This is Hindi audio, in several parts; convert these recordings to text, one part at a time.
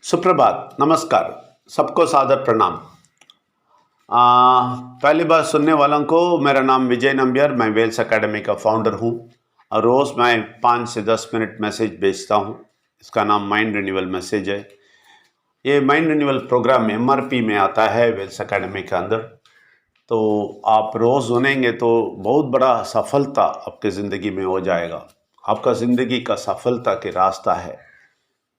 सुप्रभात, नमस्कार, सबको सादर प्रणाम। पहली बार सुनने वालों को मेरा नाम विजय नंबियार, मैं वेल्स एकेडमी का फाउंडर हूँ और रोज़ मैं 5 से 10 मिनट मैसेज भेजता हूँ। इसका नाम माइंड रिन्यूअल मैसेज है। ये माइंड रिन्यूअल प्रोग्राम MRP में आता है वेल्स एकेडमी के अंदर। तो आप रोज़ सुनेंगे तो बहुत बड़ा सफलता आपकी ज़िंदगी में हो जाएगा। आपका ज़िंदगी का सफलता के रास्ता है,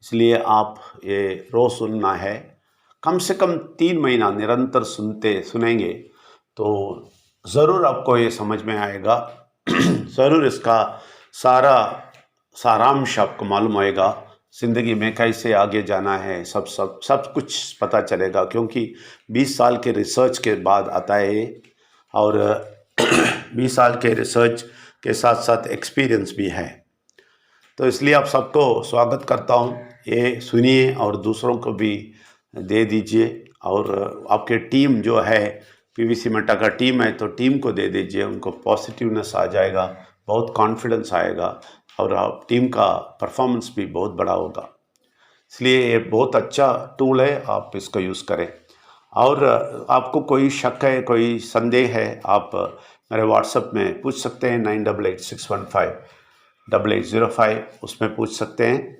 इसलिए आप ये रोज़ सुनना है। कम से कम 3 महीना निरंतर सुनेंगे तो ज़रूर आपको ये समझ में आएगा। ज़रूर इसका सारा सारांश आपको मालूम होएगा। ज़िंदगी में कैसे आगे जाना है, सब कुछ पता चलेगा, क्योंकि 20 साल के रिसर्च के बाद आता है ये। और 20 साल के रिसर्च के साथ साथ एक्सपीरियंस भी है। तो इसलिए आप सबको स्वागत करता हूँ। ये सुनिए और दूसरों को भी दे दीजिए। और आपके टीम जो है, PVC मेटा का टीम है, तो टीम को दे दीजिए। उनको पॉजिटिवनेस आ जाएगा, बहुत कॉन्फिडेंस आएगा और आप टीम का परफॉर्मेंस भी बहुत बड़ा होगा। इसलिए ये बहुत अच्छा टूल है, आप इसको यूज़ करें। और आपको कोई शक है, कोई संदेह है, आप मेरे व्हाट्सएप में पूछ सकते हैं। 9886158805 उसमें पूछ सकते हैं।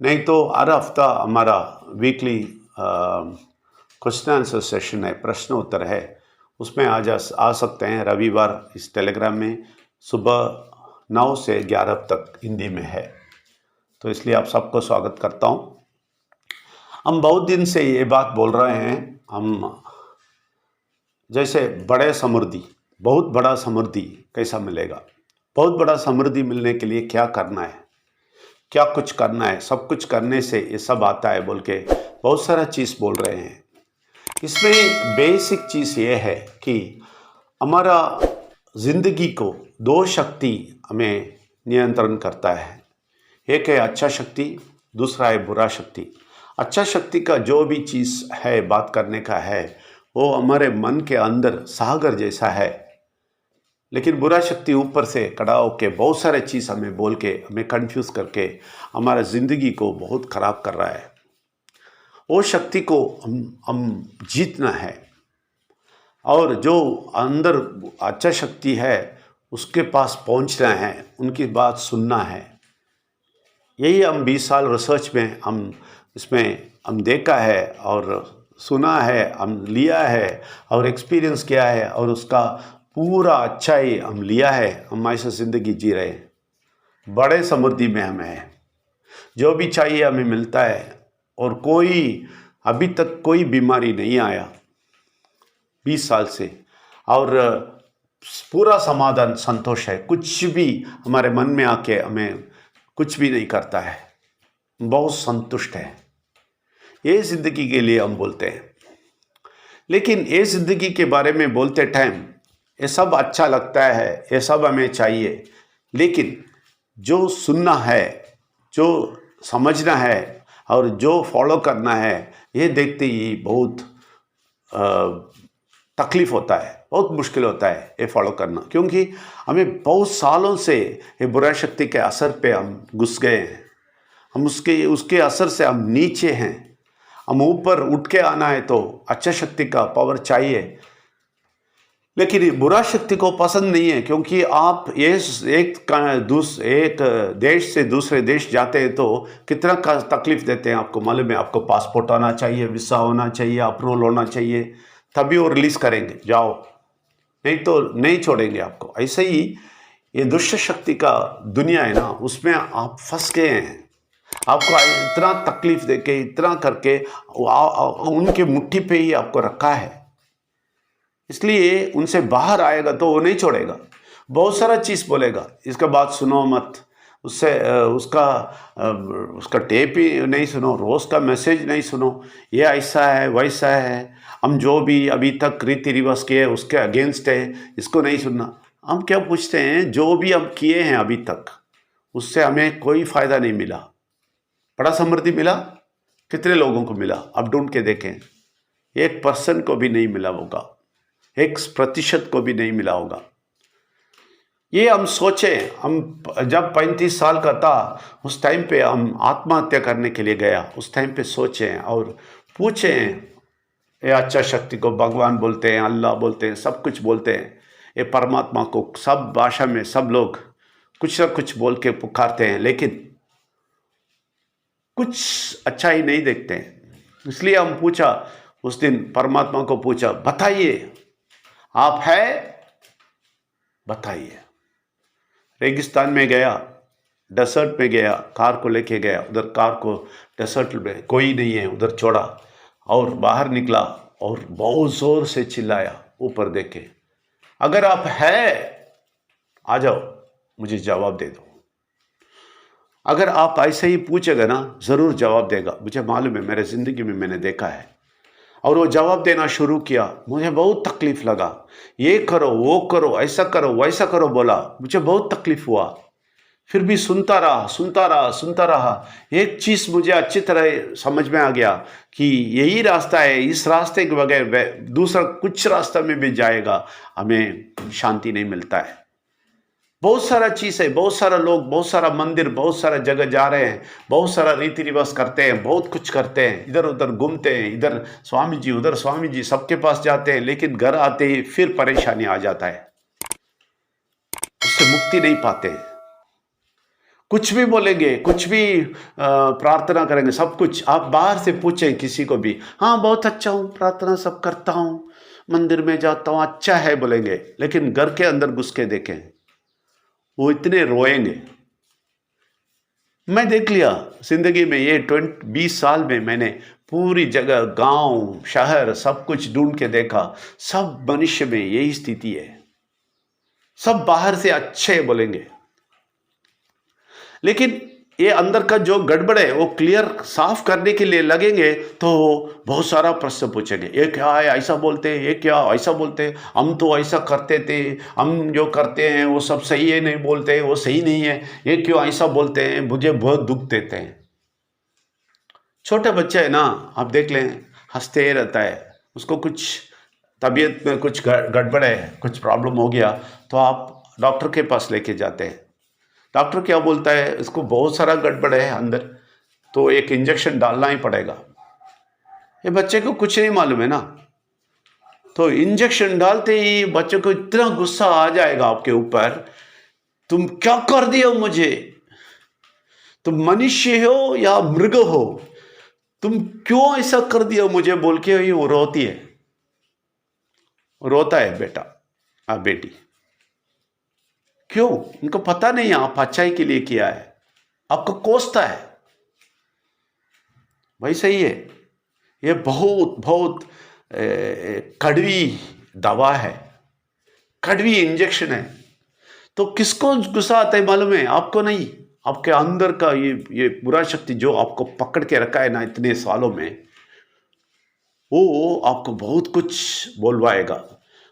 नहीं तो हर हफ्ता हमारा वीकली क्वेश्चन आंसर सेशन है, प्रश्न उत्तर है, उसमें आ सकते हैं। रविवार इस टेलीग्राम में सुबह 9 से 11 तक हिंदी में है। तो इसलिए आप सबको स्वागत करता हूँ। हम बहुत दिन से ये बात बोल रहे हैं, हम जैसे बहुत बड़ा समृद्धि कैसा मिलेगा, बहुत बड़ा समृद्धि मिलने के लिए क्या करना है, क्या कुछ करना है, सब कुछ करने से ये सब आता है बोल के बहुत सारा चीज़ बोल रहे हैं। इसमें बेसिक चीज़ ये है कि हमारा ज़िंदगी को 2 शक्ति हमें नियंत्रण करता है। एक है अच्छा शक्ति, दूसरा है बुरा शक्ति। अच्छा शक्ति का जो भी चीज़ है, बात करने का है, वो हमारे मन के अंदर सागर जैसा है। लेकिन बुरा शक्ति ऊपर से खड़ा होके बहुत सारे चीज़ हमें बोल के, हमें कंफ्यूज करके हमारा ज़िंदगी को बहुत ख़राब कर रहा है। वो शक्ति को हम जीतना है। और जो अंदर अच्छा शक्ति है उसके पास पहुंचना है, उनकी बात सुनना है। यही हम 20 साल रिसर्च में हम देखा है और सुना है, हम लिया है और एक्सपीरियंस किया है, और उसका पूरा अच्छा ही हम लिया है। हम ऐसा ज़िंदगी जी रहे हैं, बड़े समृद्धि में हमें है, जो भी चाहिए हमें मिलता है। और अभी तक कोई बीमारी नहीं आया 20 साल से, और पूरा समाधान, संतोष है। कुछ भी हमारे मन में आके हमें कुछ भी नहीं करता है, बहुत संतुष्ट है। ये ज़िंदगी के लिए हम बोलते हैं। लेकिन ये ज़िंदगी के बारे में बोलते टाइम ये सब अच्छा लगता है, ये सब हमें चाहिए, लेकिन जो सुनना है, जो समझना है और जो फॉलो करना है, ये देखते ही बहुत तकलीफ़ होता है, बहुत मुश्किल होता है ये फॉलो करना। क्योंकि हमें बहुत सालों से ये बुरा शक्ति के असर पे हम घुस गए हैं। हम उसके असर से हम नीचे हैं। हम ऊपर उठ के आना है तो अच्छा शक्ति का पावर चाहिए, लेकिन बुरा शक्ति को पसंद नहीं है। क्योंकि आप एक देश से दूसरे देश जाते हैं तो कितना तकलीफ देते हैं, आपको मालूम है। आपको पासपोर्ट आना चाहिए, वीसा होना चाहिए, अप्रूवल होना चाहिए, तभी वो रिलीज़ करेंगे, जाओ, नहीं तो नहीं छोड़ेंगे आपको। ऐसे ही ये दुष्ट शक्ति का दुनिया है ना, उसमें आप फंस गए हैं। आपको इतना तकलीफ देके, इतना करके उनके मुट्ठी पे ही आपको रखा है। इसलिए उनसे बाहर आएगा तो वो नहीं छोड़ेगा, बहुत सारा चीज़ बोलेगा, इसका बात सुनो मत, उसका टेप ही नहीं सुनो, रोज़ का मैसेज नहीं सुनो, ये ऐसा है वैसा है, हम जो भी अभी तक रीति रिवाज किए उसके अगेंस्ट है, इसको नहीं सुनना। हम क्या पूछते हैं, जो भी हम किए हैं अभी तक उससे हमें कोई फ़ायदा नहीं मिला। बड़ा समृद्धि मिला, कितने लोगों को मिला, अब ढूंढ के देखें। 1% को भी नहीं मिला होगा, 1% को भी नहीं मिला होगा। ये हम सोचें, हम जब 35 साल का था उस टाइम पे हम आत्महत्या करने के लिए गया, उस टाइम पे सोचें और पूछें। ये अच्छा शक्ति को भगवान बोलते हैं, अल्लाह बोलते हैं, सब कुछ बोलते हैं। ये परमात्मा को सब भाषा में सब लोग कुछ ना कुछ बोल के पुकारते हैं, लेकिन कुछ अच्छा ही नहीं देखते हैं। इसलिए हम पूछा, उस दिन परमात्मा को पूछा, बताइए आप है, बताइए। रेगिस्तान में गया, डेसर्ट में गया, कार को लेके गया, उधर कार को डेसर्ट में कोई नहीं है उधर छोड़ा, और बाहर निकला और बहुत जोर से चिल्लाया, ऊपर देखे, अगर आप है आ जाओ, मुझे जवाब दे दो। अगर आप ऐसे ही पूछेगा ना, जरूर जवाब देगा, मुझे मालूम है, मेरे जिंदगी में मैंने देखा है। और वो जवाब देना शुरू किया, मुझे बहुत तकलीफ लगा, ये करो वो करो, ऐसा करो वैसा करो बोला, मुझे बहुत तकलीफ हुआ। फिर भी सुनता रहा सुनता रहा सुनता रहा। एक चीज़ मुझे अच्छी तरह समझ में आ गया कि यही रास्ता है, इस रास्ते के बगैर दूसरा कुछ रास्ता में भी जाएगा हमें शांति नहीं मिलता है। बहुत सारा चीज़ है, बहुत सारा लोग, बहुत सारा मंदिर, बहुत सारा जगह जा रहे हैं, बहुत सारा रीति रिवाज करते हैं, बहुत कुछ करते हैं, इधर उधर घूमते हैं, इधर स्वामी जी उधर स्वामी जी, सबके पास जाते हैं, लेकिन घर आते ही फिर परेशानी आ जाता है, उससे मुक्ति नहीं पाते। कुछ भी बोलेंगे, कुछ भी प्रार्थना करेंगे, सब कुछ आप बाहर से पूछें किसी को भी, हाँ बहुत अच्छा हूँ, प्रार्थना सब करता हूँ, मंदिर में जाता हूँ, अच्छा है बोलेंगे, लेकिन घर के अंदर घुस के देखें, वो इतने रोएंगे। मैं देख लिया जिंदगी में, ये 20 साल में मैंने पूरी जगह, गांव शहर सब कुछ ढूंढ के देखा, सब मनुष्य में यही स्थिति है। सब बाहर से अच्छे बोलेंगे, लेकिन ये अंदर का जो गड़बड़ है वो क्लियर साफ करने के लिए लगेंगे तो बहुत सारा प्रश्न पूछेंगे, ये क्या है ऐसा बोलते हैं, ये क्या ऐसा बोलते हैं, हम तो ऐसा करते थे, हम जो करते हैं वो सब सही है, नहीं बोलते वो सही नहीं है, ये क्यों ऐसा बोलते हैं, मुझे बहुत दुख देते हैं। छोटे बच्चे है ना, आप देख लें, हंसते रहता है, उसको कुछ तबीयत में कुछ गड़बड़ है, कुछ प्रॉब्लम हो गया तो आप डॉक्टर के पास लेके जाते हैं। डॉक्टर क्या बोलता है, इसको बहुत सारा गड़बड़ है अंदर, तो एक इंजेक्शन डालना ही पड़ेगा। ये बच्चे को कुछ नहीं मालूम है ना, तो इंजेक्शन डालते ही बच्चे को इतना गुस्सा आ जाएगा आपके ऊपर, तुम क्या कर दिया मुझे, तुम मनुष्य हो या मृग हो, तुम क्यों ऐसा कर दिया मुझे बोल के ही वो रोती है, रोता है बेटा बेटी। क्यों? उनको पता नहीं आप अच्छाई के लिए किया है, आपको कोसता है। वैसे ही है, ये बहुत बहुत कड़वी दवा है, कड़वी इंजेक्शन है। तो किसको गुस्सा आता है मालूम है? आपको नहीं, आपके अंदर का ये बुरा शक्ति जो आपको पकड़ के रखा है ना इतने सालों में, वो आपको बहुत कुछ बोलवाएगा,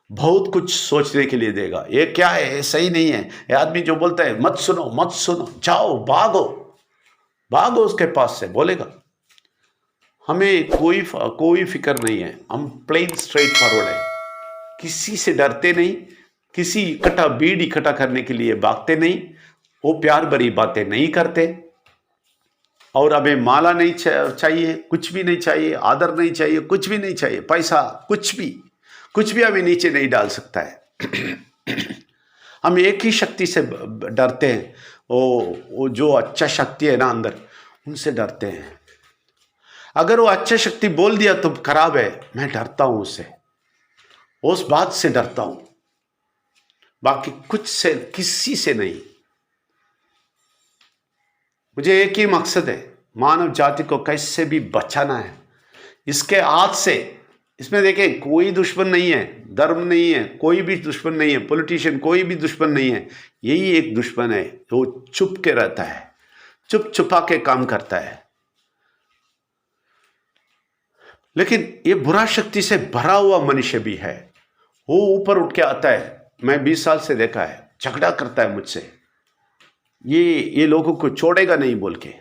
बहुत कुछ सोचने के लिए देगा। ये क्या है, ये सही नहीं है। ये आदमी जो बोलता है मत सुनो मत सुनो, जाओ भागो भागो उसके पास से, बोलेगा। हमें कोई फिक्र नहीं है, हम प्लेन स्ट्रेट फॉरवर्ड है, किसी से डरते नहीं, किसी इकट्ठा भीड़ इकट्ठा करने के लिए भागते नहीं, वो प्यार भरी बातें नहीं करते। और हमें माला नहीं चाहिए, कुछ भी नहीं चाहिए, आदर नहीं चाहिए, कुछ भी नहीं चाहिए, पैसा कुछ भी हमें नीचे नहीं डाल सकता है। हम एक ही शक्ति से डरते हैं, वो जो अच्छा शक्ति है ना अंदर, उनसे डरते हैं। अगर वो अच्छा शक्ति बोल दिया तो खराब है, मैं डरता हूं उससे, उस बात से डरता हूं, बाकी कुछ से किसी से नहीं। मुझे एक ही मकसद है, मानव जाति को कैसे भी बचाना है इसके हाथ से। इसमें देखें, कोई दुश्मन नहीं है, धर्म नहीं है, कोई भी दुश्मन नहीं है, पॉलिटिशियन कोई भी दुश्मन नहीं है। यही एक दुश्मन है, वो चुप के रहता है, चुप छुपा के काम करता है। लेकिन ये बुरा शक्ति से भरा हुआ मनुष्य भी है, वो ऊपर उठ के आता है। मैं 20 साल से देखा है, झगड़ा करता है मुझसे, ये लोगों को छोड़ेगा नहीं बोल के।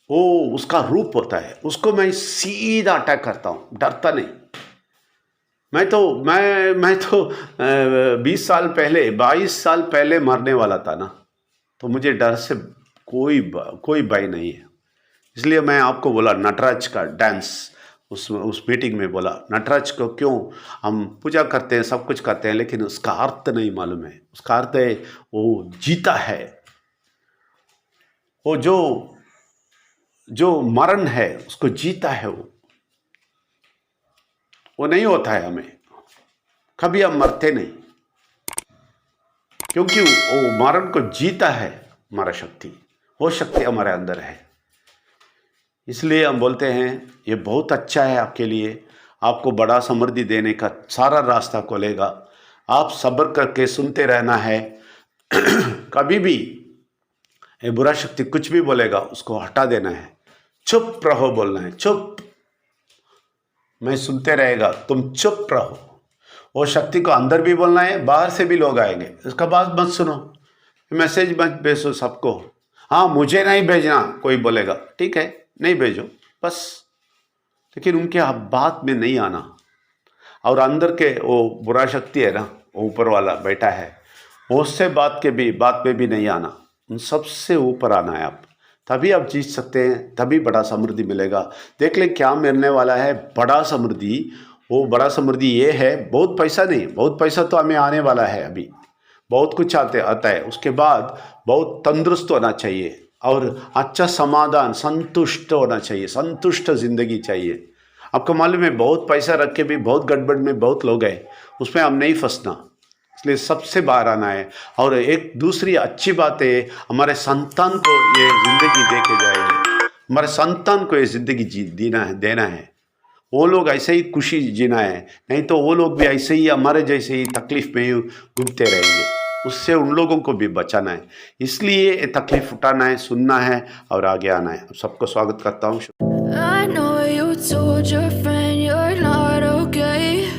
वो उसका रूप होता है, उसको मैं सीधा अटैक करता हूं, डरता नहीं। मैं तो 20 साल पहले 22 साल पहले मरने वाला था ना, तो मुझे डर से कोई भय नहीं है। इसलिए मैं आपको बोला नटराज का डांस, उस मीटिंग में बोला नटराज को क्यों हम पूजा करते हैं, सब कुछ करते हैं, लेकिन उसका अर्थ नहीं मालूम है। उसका अर्थ है वो जीता है, वो जो मरण है उसको जीता है। वो नहीं होता है हमें, कभी हम मरते नहीं, क्योंकि वो मरण को जीता है हमारा शक्ति, वो शक्ति हमारे अंदर है। इसलिए हम बोलते हैं ये बहुत अच्छा है आपके लिए, आपको बड़ा समृद्धि देने का सारा रास्ता खोलेगा। आप सब्र करके सुनते रहना है। कभी भी ये बुरा शक्ति कुछ भी बोलेगा उसको हटा देना है, चुप रहो बोलना है, चुप। मैं सुनते रहेगा, तुम चुप रहो। वो शक्ति को अंदर भी बोलना है, बाहर से भी लोग आएंगे, उसका बात मत सुनो, मैसेज मत भेजो सबको। हाँ मुझे नहीं भेजना, कोई बोलेगा ठीक है नहीं भेजो बस, लेकिन उनके बात में नहीं आना। और अंदर के वो बुरा शक्ति है ना, वो ऊपर वाला बैठा है, उससे बात में भी नहीं आना, उन सबसे ऊपर आना है आप, तभी आप जीत सकते हैं, तभी बड़ा समृद्धि मिलेगा। देख लें क्या मिलने वाला है बड़ा समृद्धि। वो बड़ा समृद्धि ये है, बहुत पैसा नहीं, बहुत पैसा तो हमें आने वाला है, अभी बहुत कुछ आता है। उसके बाद बहुत तंदुरुस्त होना चाहिए और अच्छा समाधान, संतुष्ट होना चाहिए, संतुष्ट जिंदगी चाहिए। आपको मालूम है बहुत पैसा रख के भी बहुत गड़बड़ में बहुत लोग हैं, उसमें हम नहीं फंसना, इसलिए सबसे बाहर आना है। और एक दूसरी अच्छी बात है, हमारे संतान को ये जिंदगी दे के जाएंगे, हमारे संतान को ये जिंदगी देना है। वो लोग ऐसे ही खुशी जीना है, नहीं तो वो लोग भी ऐसे ही हमारे जैसे ही तकलीफ में ही घूमते रहेंगे, उससे उन लोगों को भी बचाना है। इसलिए ये तकलीफ उठाना है, सुनना है और आगे आना है। सबको स्वागत करता हूँ।